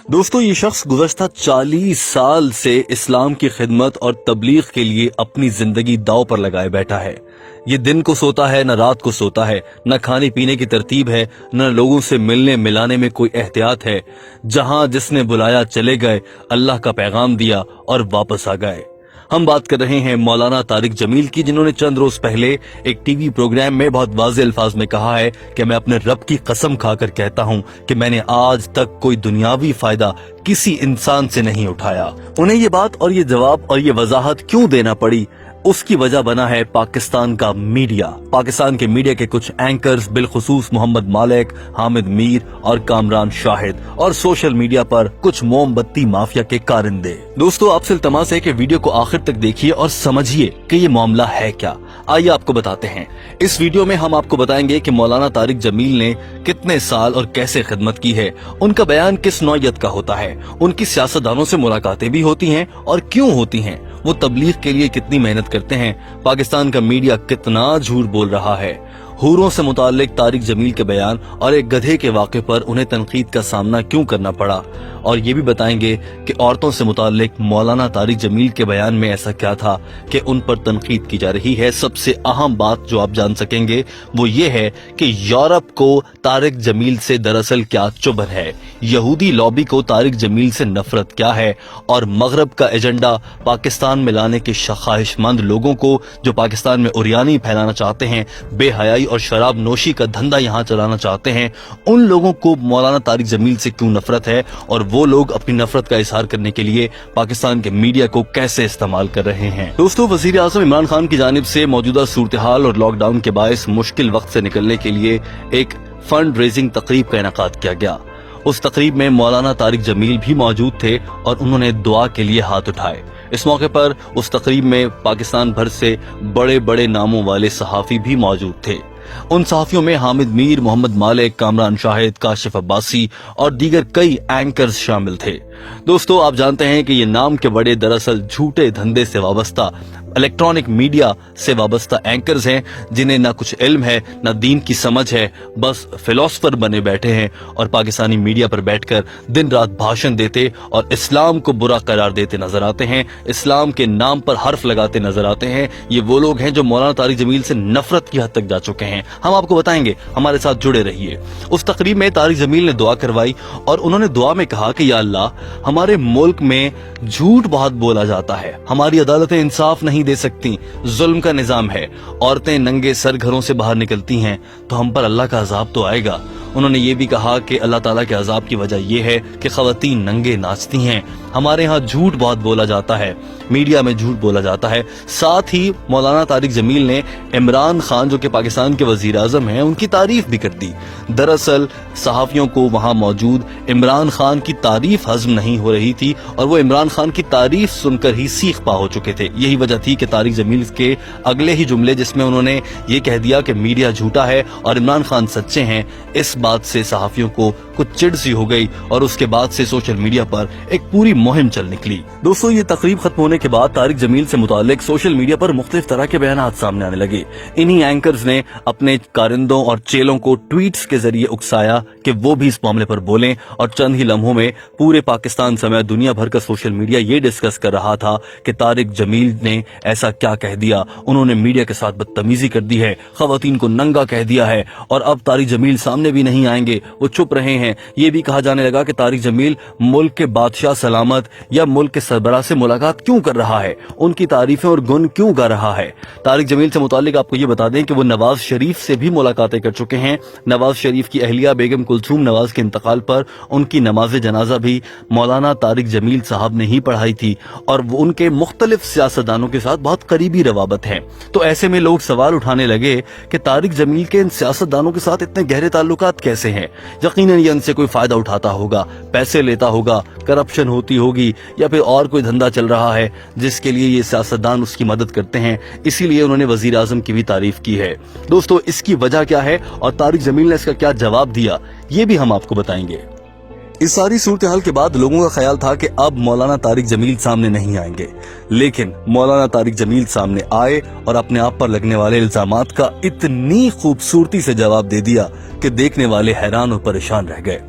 दोस्तों, ये शख्स गुज़श्ता 40 साल से इस्लाम की खिदमत और तबलीग के लिए अपनी जिंदगी दांव पर लगाए बैठा है। ये दिन को सोता है, न रात को सोता है, न खाने पीने की तरतीब है, न लोगों से मिलने मिलाने में कोई एहतियात है। जहां जिसने बुलाया चले गए, अल्लाह का पैगाम दिया और वापस आ गए। हम बात कर रहे हैं मौलाना तारिक जमील की, जिन्होंने चंद रोज पहले एक टीवी प्रोग्राम में बहुत वाज़े अल्फाज में कहा है कि मैं अपने रब की कसम खाकर कहता हूं कि मैंने आज तक कोई दुनियावी फायदा किसी इंसान से नहीं उठाया। उन्हें ये बात और ये जवाब और ये वजाहत क्यों देना पड़ी, उसकी वजह बना है पाकिस्तान का मीडिया। पाकिस्तान के मीडिया के कुछ एंकर्स, बिलखुसूस मोहम्मद मालिक, हामिद मीर और कामरान शाहिद, और सोशल मीडिया पर कुछ मोमबत्ती माफिया के कारिंदे। दोस्तों, आपसे इल्तमास है कि वीडियो को आखिर तक देखिए और समझिए कि ये मामला है क्या। आइए आपको बताते हैं। इस वीडियो में हम आपको बताएंगे कि मौलाना तारिक जमील ने कितने साल और कैसे खिदमत की है, उनका बयान किस नौयत का होता है, उनकी सियासतदानों से मुलाकातें भी होती हैं और क्यों होती हैं, वो तबलीग के लिए कितनी मेहनत करते हैं, पाकिस्तान का मीडिया कितना झूठ बोल रहा है, हूरों से मुताल्लिक तारिक जमील के बयान और एक गधे के वाक़े पर उन्हें तनकीद का सामना क्यों करना पड़ा, और ये भी बताएंगे कि औरतों से मुताल्लिक मौलाना तारिक जमील के बयान में ऐसा क्या था कि उन पर तनकीद की जा रही है। सबसे अहम बात जो आप जान सकेंगे वो ये है कि यूरोप को तारिक जमील से दरअसल क्या चुभन है, यहूदी लॉबी को तारिक जमील से नफरत क्या है, और मगरब का एजेंडा पाकिस्तान में लाने के ख्वाहिशमंद लोगों को जो पाकिस्तान में उरियानी फैलाना चाहते हैं, बेहयाई और शराब नोशी का धंधा यहाँ चलाना चाहते हैं, उन लोगों को मौलाना तारिक जमील से क्यों नफरत है, और वो लोग अपनी नफरत का इजहार करने के लिए पाकिस्तान के मीडिया को कैसे इस्तेमाल कर रहे हैं। दोस्तों, वजीर आज़म इमरान खान की जानिब से मौजूदा सूरत हाल और लॉकडाउन के बायस मुश्किल वक्त से निकलने के लिए एक फंड रेजिंग तकरीब का इनेकाद किया गया। उस तकरीब में मौलाना तारिक जमील भी मौजूद थे और उन्होंने दुआ के लिए हाथ उठाए। इस मौके पर उस तकरीब में पाकिस्तान भर से बड़े बड़े नामों वाले सहाफी भी मौजूद थे। उन सहाफियों में हामिद मीर, मोहम्मद मालिक, कामरान शाहिद, काशिफ अब्बासी और दीगर कई एंकर्स शामिल थे। दोस्तों, आप जानते हैं कि ये नाम के बड़े दरअसल झूठे धंधे से वाबस्ता, इलेक्ट्रॉनिक मीडिया से वाबस्ता एंकर्स हैं, जिन्हें ना कुछ इल्म है ना दीन की समझ है, बस फिलोसफर बने बैठे हैं और पाकिस्तानी मीडिया पर बैठकर दिन रात भाषण देते और इस्लाम को बुरा करार देते नजर आते हैं, इस्लाम के नाम पर हर्फ लगाते नजर आते हैं। ये वो लोग हैं जो मौलाना तारिक जमील से नफरत की हद तक जा चुके हैं। हम आपको बताएंगे, हमारे साथ जुड़े रहिए। उस तकरीब में तारिक जमील ने दुआ करवाई और उन्होंने दुआ में कहा कि या अल्लाह, हमारे मुल्क में झूठ बहुत बोला जाता है, हमारी अदालतें इंसाफ नहीं दे सकती, जुल्म का निजाम है, औरतें नंगे सर घरों से बाहर निकलती हैं तो हम पर अल्लाह का अजाब तो आएगा। उन्होंने ये भी कहा कि अल्लाह ताला के अजाब की वजह यह है कि खवातीन नंगे नाचती हैं, हमारे यहाँ झूठ बहुत बोला जाता है, मीडिया में झूठ बोला जाता है। साथ ही मौलाना तारिक जमील ने इमरान खान, जो कि पाकिस्तान के वजीर आजम हैं, उनकी तारीफ भी कर दी। दरअसल सहाफियों को वहां मौजूद इमरान खान की तारीफ हजम नहीं हो रही थी और वो इमरान खान की तारीफ सुनकर ही सीख पा हो चुके थे। यही वजह थी कि तारिक जमील के अगले ही जुमले, जिसमें उन्होंने ये कह दिया कि मीडिया झूठा है और इमरान खान सच्चे हैं, इस बात से सहाफियों को कुछ चिढ़ सी हो गई और उसके बाद से सोशल मीडिया पर एक पूरी मुहिम चल निकली। दोस्तों, ये तकरीब खत्म होने के बाद तारिक जमील से मुतालिक सोशल मीडिया पर मुख्तलिफ तरह के बयान सामने आने लगे। इन्हीं एंकर्स ने अपने कारिंदों और चेलों को ट्वीट्स के जरिए उकसाया कि वो भी इस मामले पर बोलें, और चंद ही लम्हों में पूरे पाकिस्तान समेत दुनिया भर का सोशल मीडिया ये डिस्कस कर रहा था कि तारिक जमील ने ऐसा क्या कह दिया, उन्होंने मीडिया के साथ बदतमीजी कर दी है, खवातीन को नंगा कह दिया है और अब तारिक जमील सामने भी नहीं आएंगे, वो चुप रहे हैं। ये भी कहा जाने लगा कि तारिक जमील मुल्क के बादशाह सलामत या मुल्क के सरबराह से मुलाकात क्यों कर रहा है, उनकी तारीफें और गुण क्यों गा रहा है। तारिक जमील से मुतालिक आपको ये बता दें कि वो नवाज शरीफ से भी मुलाकातें कर चुके हैं। नवाज शरीफ की अहलिया बेगम कुलसूम नवाज के इंतकाल पर उनकी नमाज जनाजा भी मौलाना तारिक जमील साहब ने ही पढ़ाई थी और वो उनके मुख्तलिफ सियासतदानों के साथ बहुत करीबी रवाबत है। तो ऐसे में लोग सवाल उठाने लगे कि तारिक जमील के इन सियासतदानों के साथ इतने गहरे ताल्लुकात कैसे हैं। यकीनन ये इनसे कोई फायदा उठाता होगा, पैसे लेता होगा, करप्शन होती होगी या फिर और कोई धंधा चल रहा है जिसके लिए ये सियासतदान उसकी मदद करते हैं, इसीलिए उन्होंने वजीर आजम की भी तारीफ की है। दोस्तों, इसकी वजह क्या है और तारिक जमील ने इसका क्या जवाब दिया, ये भी हम आपको बताएंगे। इस सारी सूरत हाल के बाद लोगों का ख्याल था कि अब मौलाना तारिक जमील सामने नहीं आएंगे, लेकिन मौलाना तारिक जमील सामने आए और अपने आप पर लगने वाले इल्जामात का इतनी खूबसूरती से जवाब दे दिया कि देखने वाले हैरान और परेशान रह गए।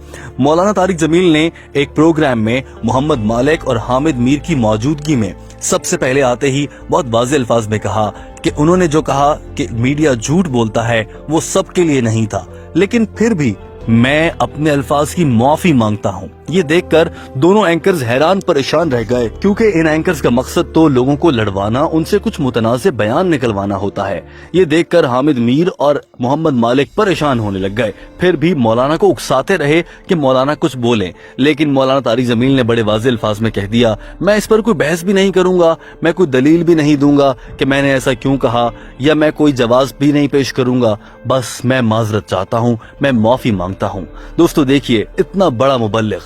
मौलाना तारिक जमील ने एक प्रोग्राम में मोहम्मद मालिक और हामिद मीर की मौजूदगी में सबसे पहले आते ही बहुत वाज़ेह अल्फाज में कहा कि उन्होंने जो कहा कि मीडिया झूठ बोलता है वो सबके लिए नहीं था, लेकिन फिर भी मैं अपने अल्फाज की माफी मांगता हूं। ये देखकर दोनों एंकर्स हैरान परेशान रह गए, क्योंकि इन एंकर्स का मकसद तो लोगों को लड़वाना, उनसे कुछ मुतनाज़े बयान निकलवाना होता है। ये देखकर हामिद मीर और मोहम्मद मालिक परेशान होने लग गए। फिर भी मौलाना को उकसाते रहे कि मौलाना कुछ बोलें, लेकिन मौलाना तारिक जमील ने बड़े वाज़ेह अल्फाज में कह दिया, मैं इस पर कोई बहस भी नहीं करूंगा, मैं कोई दलील भी नहीं दूंगा कि मैंने ऐसा क्यों कहा, या मैं कोई जवाब भी नहीं पेश करूंगा, बस मैं माजरत चाहता हूं, मैं माफी मांगता हूं। दोस्तों देखिए, इतना बड़ा मुबल्लिग,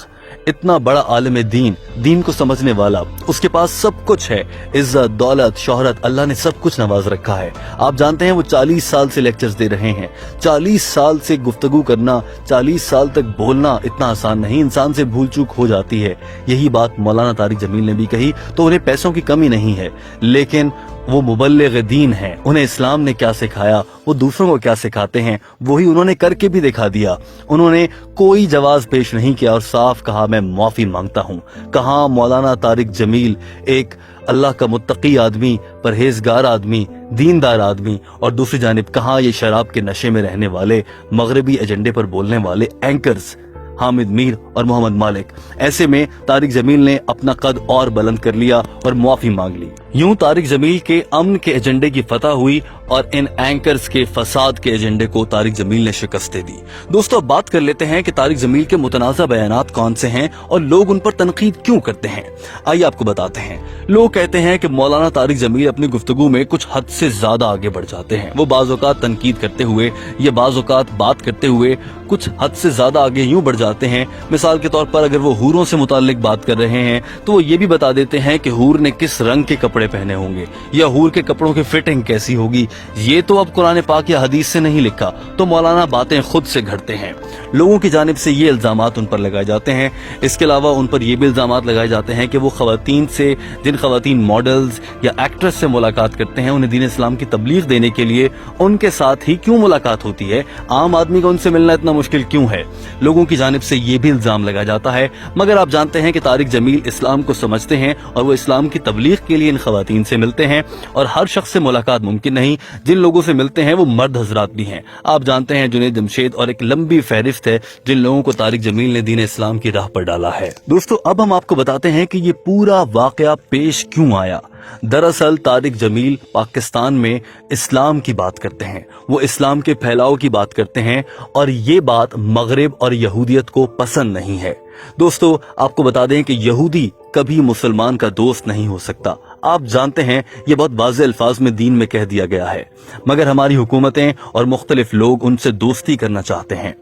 इतना बड़ा आलिम दीन को समझने वाला, उसके पास सब कुछ है, इज्जत, दौलत, शोहरत, अल्लाह ने सब कुछ नवाज रखा है। आप जानते हैं वो 40 साल से लेक्चर्स दे रहे हैं। 40 साल से गुफ्तगू करना, 40 साल तक बोलना इतना आसान नहीं, इंसान से भूल चूक हो जाती है। यही बात मौलाना तारिक जमील ने भी कही। तो उन्हें पैसों की कमी नहीं है, लेकिन वो मुबल्लिग दीन है। उन्हें इस्लाम ने क्या सिखाया, वो दूसरों को क्या सिखाते हैं, वही उन्होंने करके भी दिखा दिया। उन्होंने कोई जवाब पेश नहीं किया और साफ कहा, मैं माफी मांगता हूं। कहा मौलाना तारिक जमील एक अल्लाह का मुत्तकी आदमी, परहेजगार आदमी, दीनदार आदमी, और दूसरी जानिब कहा ये शराब के नशे में रहने वाले, मगरबी एजेंडे पर बोलने वाले एंकर्स हामिद मीर और मोहम्मद मालिक। ऐसे में तारिक जमील ने अपना कद और बुलंद कर लिया और माफी मांग ली। यूं तारिक जमील के अमन के एजेंडे की फतह हुई और इन एंकर्स के फसाद के एजेंडे को तारिक जमील ने शिकस्त दे दी। दोस्तों, अब बात कर लेते हैं कि तारिक जमील के मुतनाज़ा बयानात कौन से हैं और लोग उन पर तनकीद क्यों करते हैं। आइए आपको बताते हैं। लोग कहते हैं कि मौलाना तारिक जमील अपनी गुफ्तगू में कुछ हद से ज्यादा आगे बढ़ जाते हैं। वो बाज़ औक़ात तनकीद करते हुए या बाज़ औक़ात बात करते हुए कुछ हद से ज्यादा आगे यूं बढ़ जाते हैं। मिसाल के तौर पर अगर वो हूरों से मुताल्लिक बात कर रहे हैं तो वो ये भी बता देते हैं कि हूर ने किस रंग के कपड़े पहने होंगे या हूर के कपड़ों की फिटिंग कैसी होगी। ये तो अब कुरान पाक या हदीस से नहीं लिखा, तो मौलाना बातें खुद से घड़ते हैं। लोगों की जानिब से ये इल्जामात उन पर लगाए जाते हैं। इसके अलावा उन पर ये भी इल्जामात लगाए जाते हैं कि वो खवातीन से, जिन खवातीन मॉडल्स या एक्ट्रेस से मुलाकात करते हैं, उन्हें दीन इस्लाम की तबलीग देने के लिए उनके साथ ही क्यों मुलाकात होती है, आम आदमी को उनसे मिलना इतना मुश्किल क्यों है। लोगों की जानिब से ये भी इल्जाम लगाया जाता है। मगर आप जानते हैं कि तारिक जमील इस्लाम को समझते हैं और वो इस्लाम की तबलीग के लिए इन खवातीन से मिलते हैं। और हर शख्स से मुलाकात मुमकिन नहीं, जिन लोगों से मिलते हैं वो मर्द हजरात भी हैं। आप जानते हैं जुनैद जमशेद और एक लंबी फहरिस्त है जिन लोगों को तारिक जमील ने दीन इस्लाम की राह पर डाला है। दोस्तों, अब हम आपको बताते हैं कि ये पूरा वाकया पेश क्यों आया। दरअसल तारिक जमील पाकिस्तान में इस्लाम की बात करते हैं, वो इस्लाम के फैलाव की बात करते हैं और ये बात मगरिब और यहूदियत को पसंद नहीं है। दोस्तों, आपको बता दें कि यहूदी कभी मुसलमान का दोस्त नहीं हो सकता। आप जानते हैं ये बहुत वाज़ेह अल्फाज में दीन में कह दिया गया है, मगर हमारी हुकूमतें और मुख्तलिफ लोग उनसे दोस्ती करना चाहते हैं।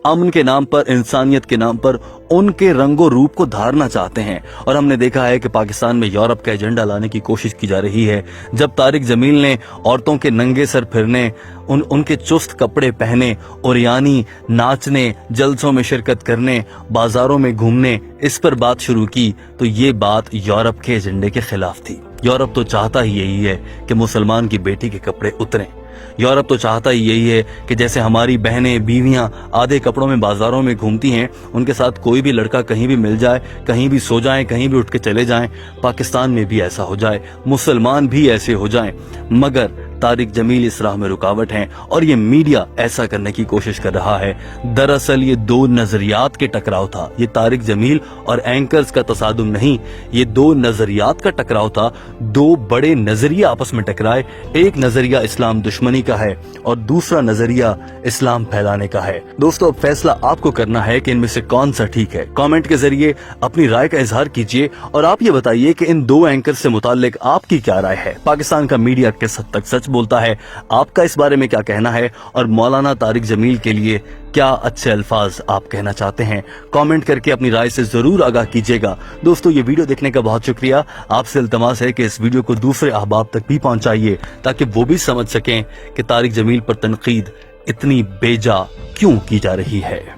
अमन के नाम पर, इंसानियत के नाम पर उनके रंगो रूप को धारना चाहते हैं। और हमने देखा है कि पाकिस्तान में यूरोप का एजेंडा लाने की कोशिश की जा रही है। जब तारिक जमील ने औरतों के नंगे सर फिरने, उनके चुस्त कपड़े पहने, उरियानी नाचने, जलसों में शिरकत करने, बाजारों में घूमने, इस पर बात शुरू की, तो ये बात यूरोप के एजेंडे के खिलाफ थी। यूरोप तो चाहता ही यही है कि मुसलमान की बेटी के कपड़े उतरें। यूरोप तो चाहता ही यही है कि जैसे हमारी बहनें, बीवियां आधे कपड़ों में बाजारों में घूमती हैं, उनके साथ कोई भी लड़का कहीं भी मिल जाए, कहीं भी सो जाए, कहीं भी उठ के चले जाएं, पाकिस्तान में भी ऐसा हो जाए, मुसलमान भी ऐसे हो जाएं। मगर तारिक जमील इस राह में रुकावट हैं और ये मीडिया ऐसा करने की कोशिश कर रहा है। दरअसल ये दो नजरियात के टकराव था। ये तारिक जमील और एंकर्स का तसादुम नहीं, ये दो नजरियात का टकराव था। दो बड़े नजरिए आपस में टकराए। एक नजरिया इस्लाम दुश्मनी का है और दूसरा नजरिया इस्लाम फैलाने का है। दोस्तों, अब फैसला आपको करना है कि इनमें से कौन सा ठीक है। कमेंट के जरिए अपनी राय का इजहार कीजिए और आप ये बताइए कि इन दो एंकर से मुताल्लिक आपकी क्या राय है। पाकिस्तान का मीडिया किस हद तक सच बोलता है, आपका इस बारे में क्या कहना है, और मौलाना तारिक जमील के लिए क्या अच्छे अल्फाज आप कहना चाहते हैं। कमेंट करके अपनी राय से जरूर आगाह कीजिएगा। दोस्तों, ये वीडियो देखने का बहुत शुक्रिया। आपसे इल्तमास है कि इस वीडियो को दूसरे अहबाब तक भी पहुंचाइए ताकि वो भी समझ सकें कि तारिक जमील पर तनकीद इतनी बेजा क्यों की जा रही है।